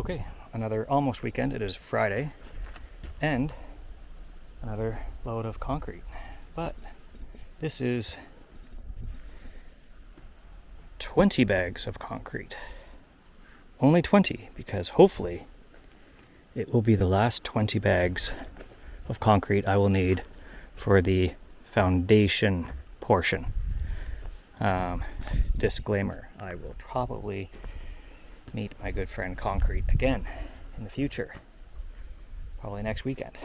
Okay, another almost weekend. It is Friday, and another load of concrete. But this is 20 bags of concrete. Only 20, because hopefully it will be the last 20 bags of concrete I will need for the foundation portion. Disclaimer, I will probably meet my good friend Concrete again in the future, probably next weekend.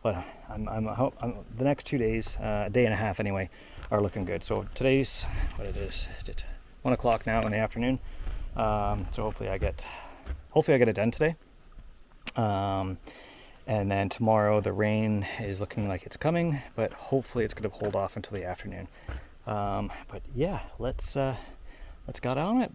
But the next 2 days, a day and a half anyway, are looking good. So today's what it is, 1 o'clock now in the afternoon. So hopefully I get it done today. And then tomorrow the rain is looking like it's coming, but hopefully it's going to hold off until the afternoon. But yeah, let's get on it.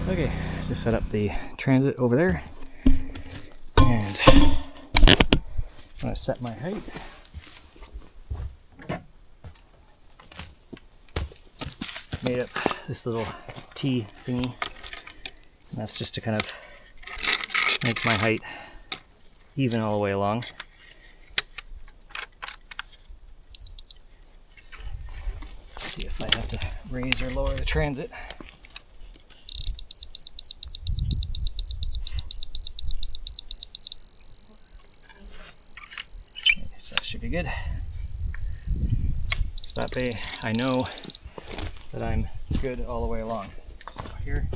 Okay, just set up the transit over there, and I'm going to set my height. Made up this little T thingy, and that's just to kind of make my height even all the way along. Let's see if I have to raise or lower the transit. So that should be good. So that way I know that I'm good all the way along. So here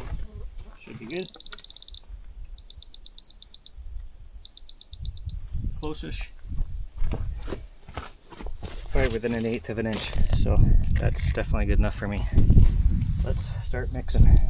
should be good. Close-ish. Probably within 1/8 of an inch. So that's definitely good enough for me. Let's start mixing.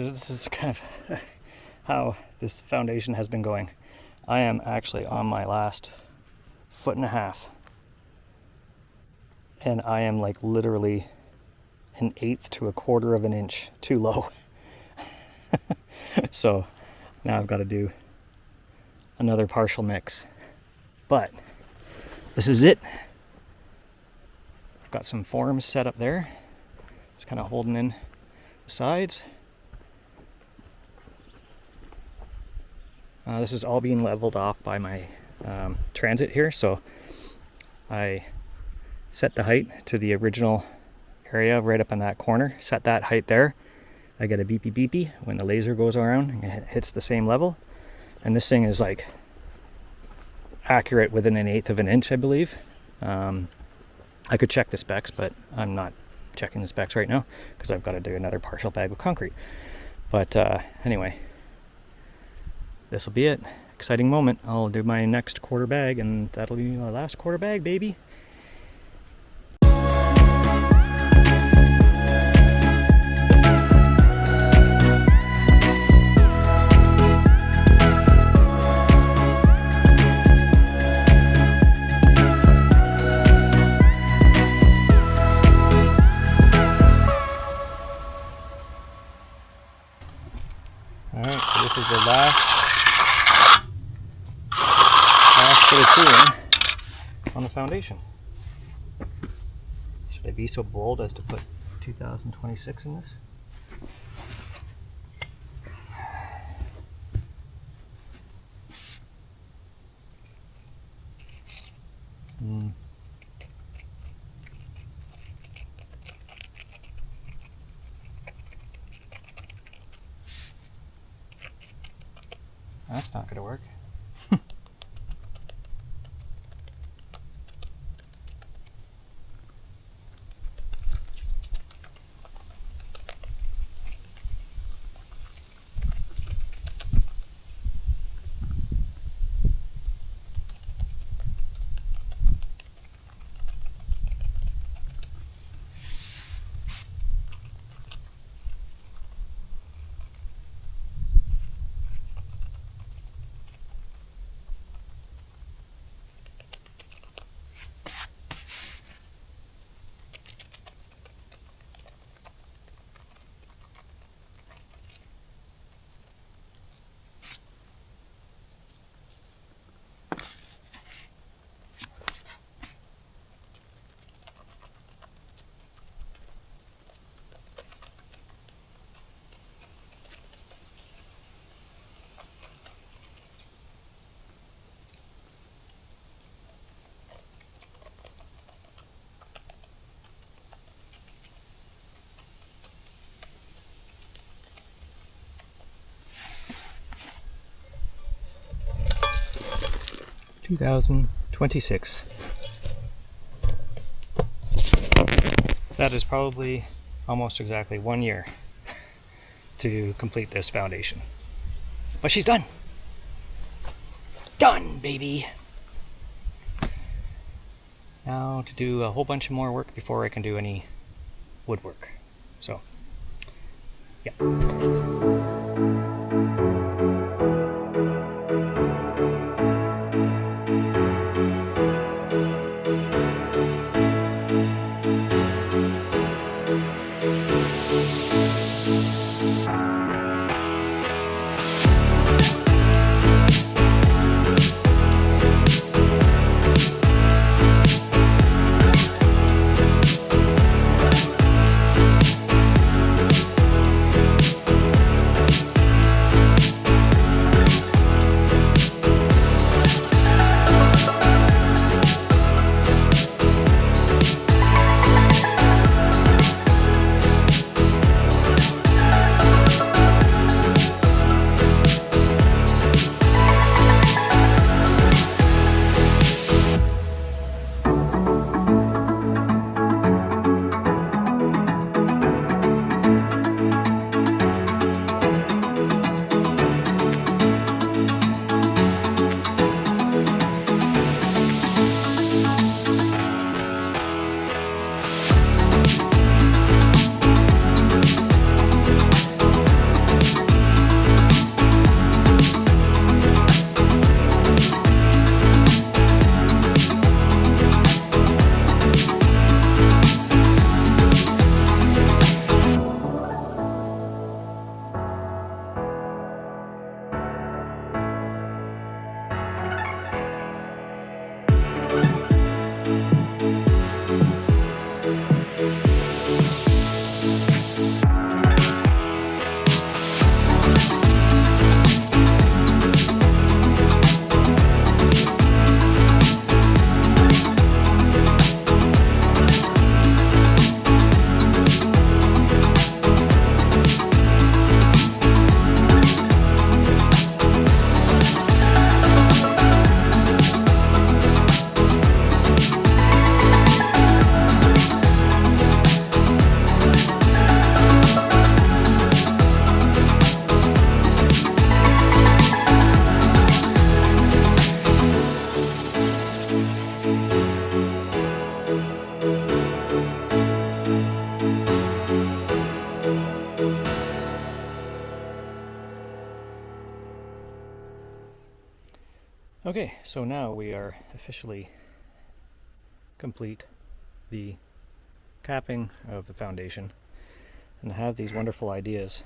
this is kind of how this foundation has been going. I am actually on my last 1.5 feet. And I am like literally 1/8 to 1/4 of an inch too low. So now I've got to do another partial mix. But this is it. I've got some forms set up there. Just kind of holding in the sides. This is all being leveled off by my transit here. So I set the height to the original area right up in that corner. Set that height there. I get a beepy beepy when the laser goes around and it hits the same level. And this thing is like accurate within 1/8 of an inch, I believe. I could check the specs, but I'm not checking the specs right now because I've got to do another partial bag of concrete. But anyway, this will be it. Exciting moment. I'll do my next 1/4 bag and that'll be my last 1/4 bag, baby. Alright, so this is the last bit of tooling on the foundation. Should I be so bold as to put 2026 in this? That's not going to work. $2,026. That is probably almost exactly 1 year to complete this foundation. But she's done. Done, baby. Now to do a whole bunch of more work before I can do any woodwork. So, yeah. Okay, so now we are officially complete the capping of the foundation and have these wonderful ideas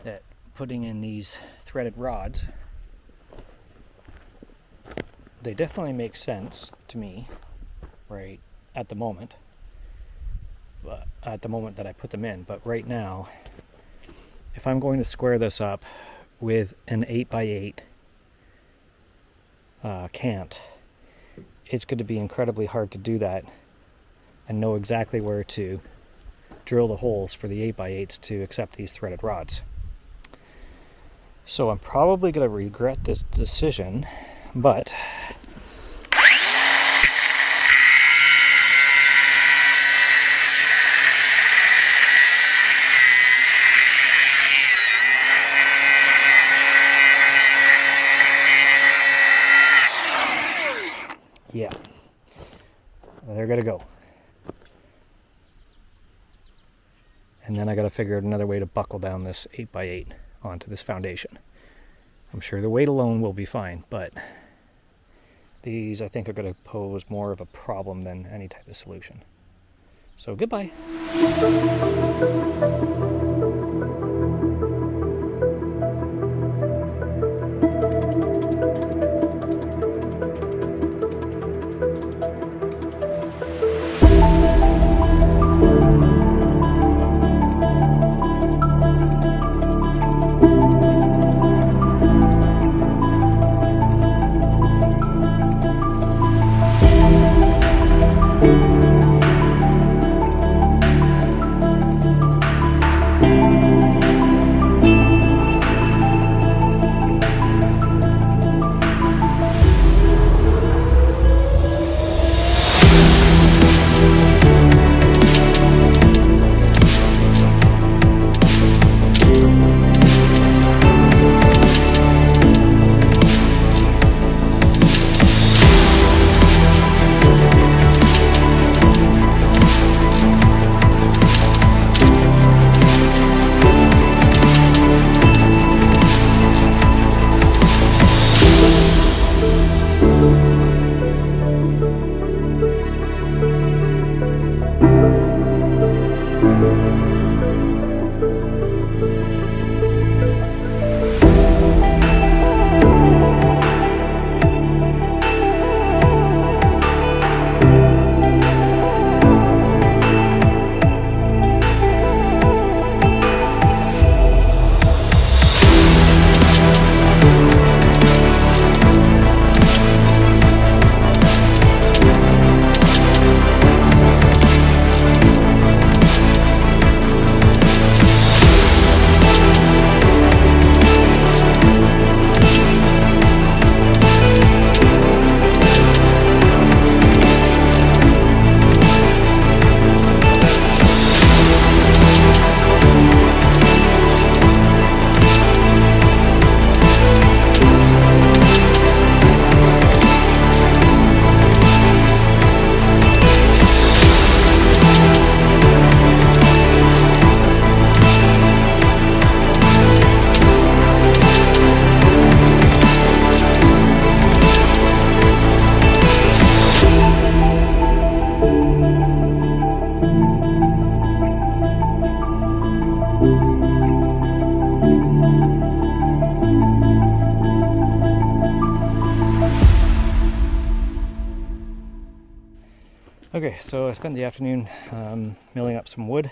that putting in these threaded rods, they definitely make sense to me right at the moment, but at the moment that I put them in. But right now, if I'm going to square this up with an 8x8 cant, it's going to be incredibly hard to do that and know exactly where to drill the holes for the 8x8s to accept these threaded rods. So I'm probably going to regret this decision, but yeah, they're going to go. And then I got to figure out another way to buckle down this 8x8 onto this foundation. I'm sure the weight alone will be fine, but these I think are going to pose more of a problem than any type of solution. So goodbye. Okay, so I spent the afternoon milling up some wood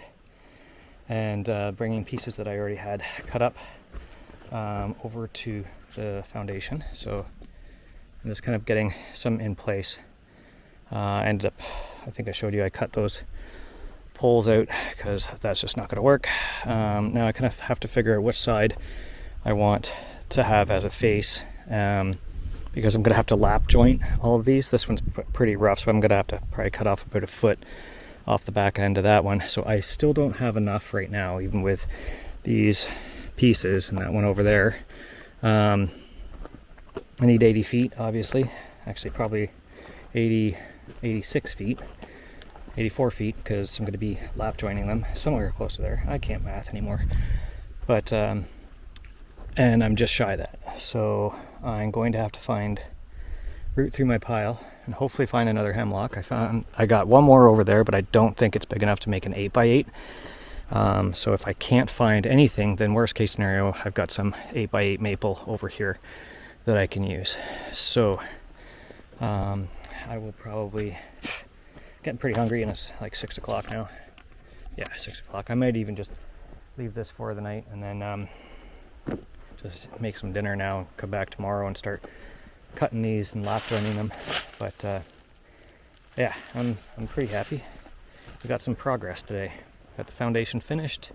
and bringing pieces that I already had cut up over to the foundation. So I'm just kind of getting some in place. Ended up, I think I showed you, I cut those poles out because that's just not going to work. Now I kind of have to figure out which side I want to have as a face. Because I'm going to have to lap joint all of these. This one's pretty rough, so I'm going to have to probably cut off about a foot off the back end of that one. So I still don't have enough right now, even with these pieces and that one over there. I need 80 feet, obviously. Actually, probably 86 feet, 84 feet, because I'm going to be lap joining them somewhere close to there. I can't math anymore. But, and I'm just shy of that. So I'm going to have to root through my pile and hopefully find another hemlock. I got one more over there, but I don't think it's big enough to make an 8x8. So if I can't find anything, then worst case scenario, I've got some 8x8 maple over here that I can use. So I will probably, getting pretty hungry, and it's like 6 o'clock now. Yeah, 6 o'clock. I might even just leave this for the night and then just make some dinner now and come back tomorrow and start cutting these and lap joining them. But yeah, I'm pretty happy. We got some progress today. Got the foundation finished.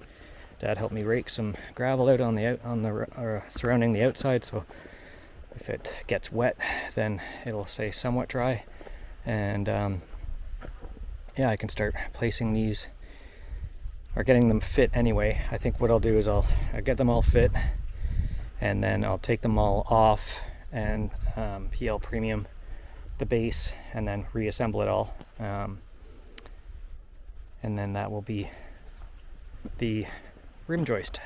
Dad helped me rake some gravel out on the surrounding the outside, so if it gets wet, then it'll stay somewhat dry. And yeah, I can start placing these or getting them fit anyway. I think what I'll do is I'll get them all fit, and then I'll take them all off and PL premium the base, and then reassemble it all. And then that will be the rim joist.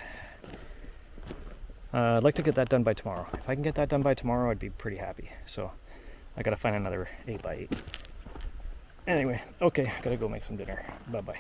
I'd like to get that done by tomorrow. If I can get that done by tomorrow, I'd be pretty happy. So I gotta find another 8x8. Anyway, okay, gotta go make some dinner. Bye-bye.